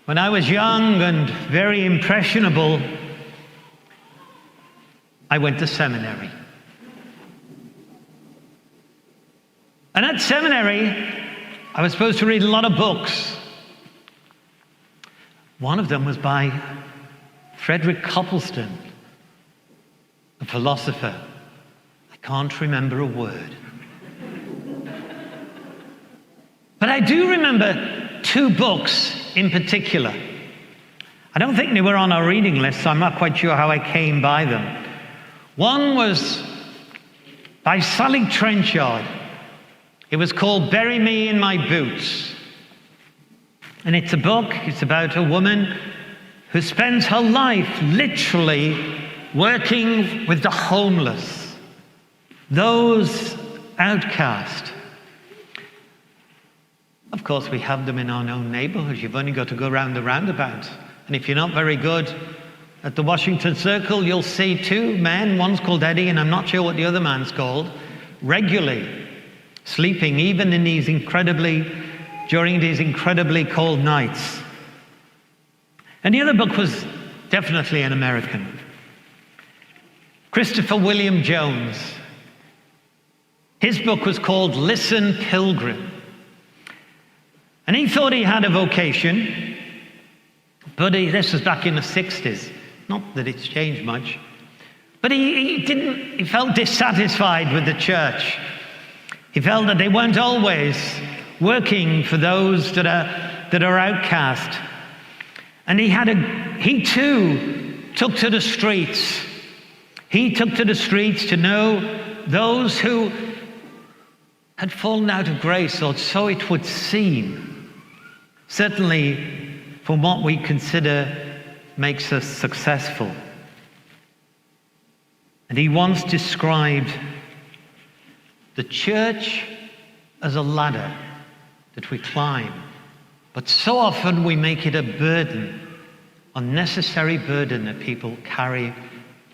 When I was young and very impressionable, I went to seminary. And at seminary, I was supposed to read a lot of books. One of them was by Frederick Copleston, a philosopher. I can't remember a word. But I do remember two books in particular. I don't think they were on our reading list, so I'm not quite sure how I came by them. One was by Sally Trenchard. It was called Bury Me in My Boots. And it's a book, it's about a woman who spends her life literally working with the homeless, those outcast. Of course, we have them in our own neighborhoods. You've only got to go around the roundabout. And if you're not very good at the Washington Circle, you'll see two men, one's called Eddie, and I'm not sure what the other man's called, regularly sleeping, even in during these incredibly cold nights. And the other book was definitely an American. Christopher William Jones. His book was called Listen, Pilgrim. And he thought he had a vocation, but this was back in the 60s. Not that it's changed much. But he felt dissatisfied with the church. He felt that they weren't always working for those that are outcast. And he too took to the streets. He took to the streets to know those who had fallen out of grace, or so it would seem. Certainly from what we consider makes us successful. And he once described the church as a ladder that we climb, but so often we make it a burden, unnecessary burden that people carry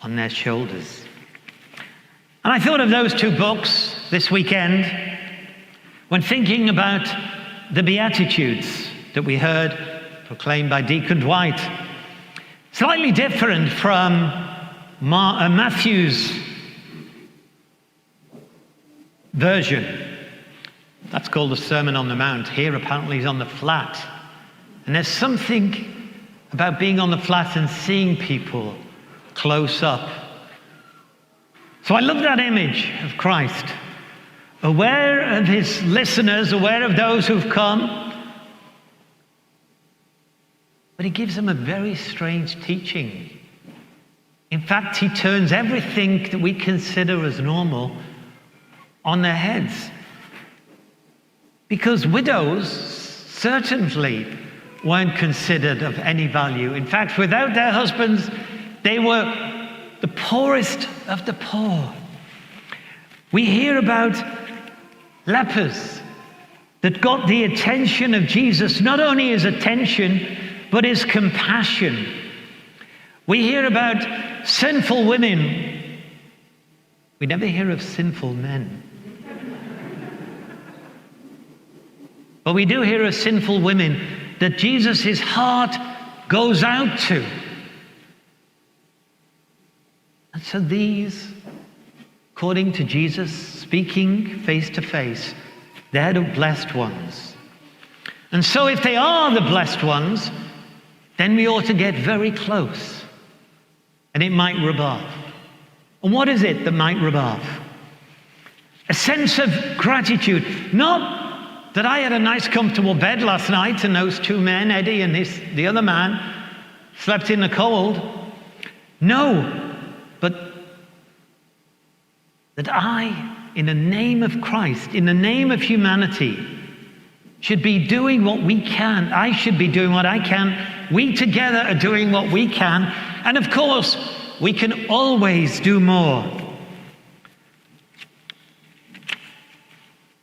on their shoulders. And I thought of those two books this weekend when thinking about the Beatitudes that we heard proclaimed by Deacon Dwight. Slightly different from Matthew's version. That's called the Sermon on the Mount. Here apparently he's on the flat. And there's something about being on the flat and seeing people close up. So I love that image of Christ, aware of his listeners, aware of those who've come. But he gives them a very strange teaching. In fact, he turns everything that we consider as normal on their heads. Because widows certainly weren't considered of any value. In fact, without their husbands, they were the poorest of the poor. We hear about lepers that got the attention of Jesus, not only his attention, but his compassion. We hear about sinful women. We never hear of sinful men. But we do hear of sinful women that Jesus' heart goes out to. And so these, according to Jesus, speaking face to face, they're the blessed ones. And so if they are the blessed ones, then we ought to get very close. And it might rub off. And what is it that might rub off? A sense of gratitude. Not that I had a nice comfortable bed last night and those two men, Eddie and the other man, slept in the cold. No, but that I, in the name of Christ, in the name of humanity, should be doing what we can. I should be doing what I can. We together are doing what we can. And of course, we can always do more.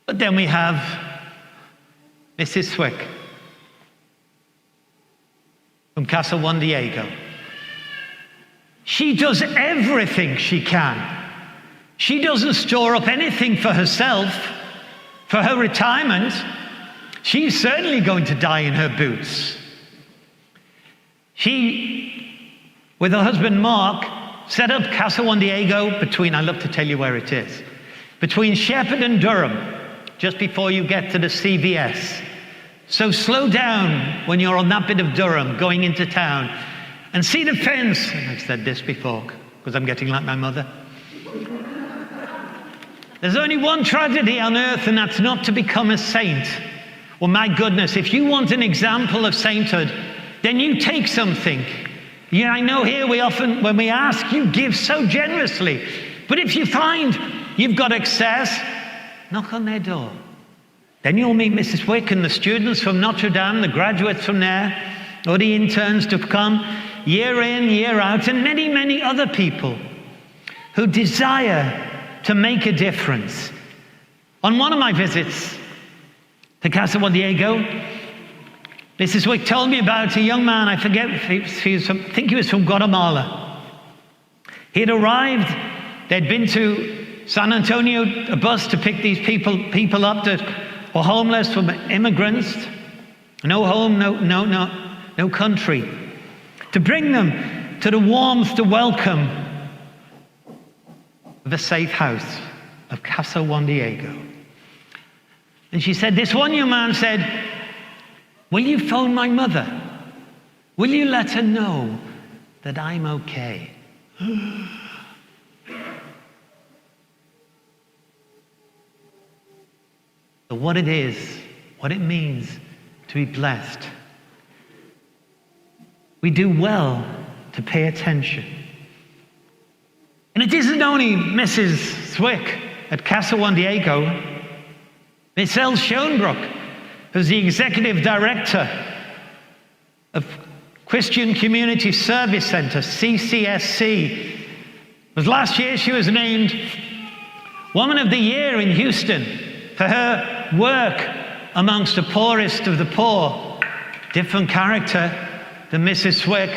But then we have Mrs. Swick from Casa Juan Diego. She does everything she can. She doesn't store up anything for herself, for her retirement. She's certainly going to die in her boots. She, with her husband Mark, set up Casa Juan Diego between, I love to tell you where it is, between Shepherd and Durham, just before you get to the CVS. So slow down when you're on that bit of Durham going into town and see the fence. And I've said this before because I'm getting like my mother. There's only one tragedy on earth, and that's not to become a saint. Well, my goodness, if you want an example of sainthood, then you take something. Yeah, I know here we often, when we ask, you give so generously. But if you find you've got excess, knock on their door. Then you'll meet Mrs. Wick and the students from Notre Dame, the graduates from there, or the interns to come year in, year out, and many, many other people who desire to make a difference. On one of my visits to Casa Juan Diego, Mrs. Wick told me about a young man, I forget if he was from, I think he was from Guatemala. He had arrived, they'd been to San Antonio, a bus to pick these people up that were homeless, from immigrants, no home, no country, to bring them to the warmth, the welcome of a safe house of Casa Juan Diego. And she said, this one young man said, will you phone my mother? Will you let her know that I'm okay? So what it is, what it means to be blessed. We do well to pay attention. And it isn't only Mrs. Swick at Casa Juan Diego. Miss Elle Schoenbrook, who's the executive director of Christian Community Service Center, CCSC. Last year she was named Woman of the Year in Houston for her work amongst the poorest of the poor. Different character than Mrs. Swick,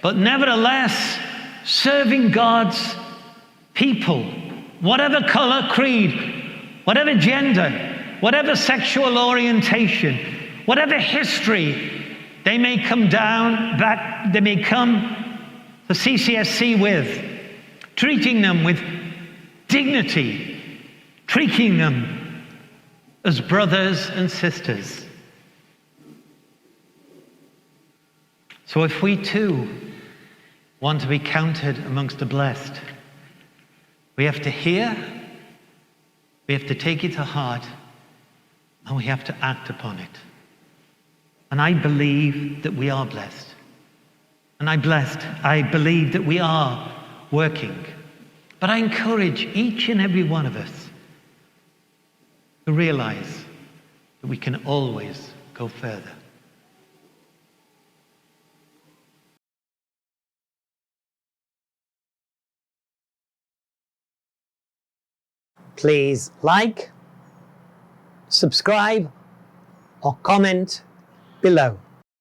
but nevertheless serving God's people, whatever color, creed, whatever gender, whatever sexual orientation, whatever history they may come they may come to CCSC with, treating them with dignity, treating them as brothers and sisters. So if we too want to be counted amongst the blessed, we have to hear, we have to take it to heart, and we have to act upon it. And I believe that we are blessed. And I believe that we are working. But I encourage each and every one of us to realize that we can always go further. Please like, subscribe, or comment below.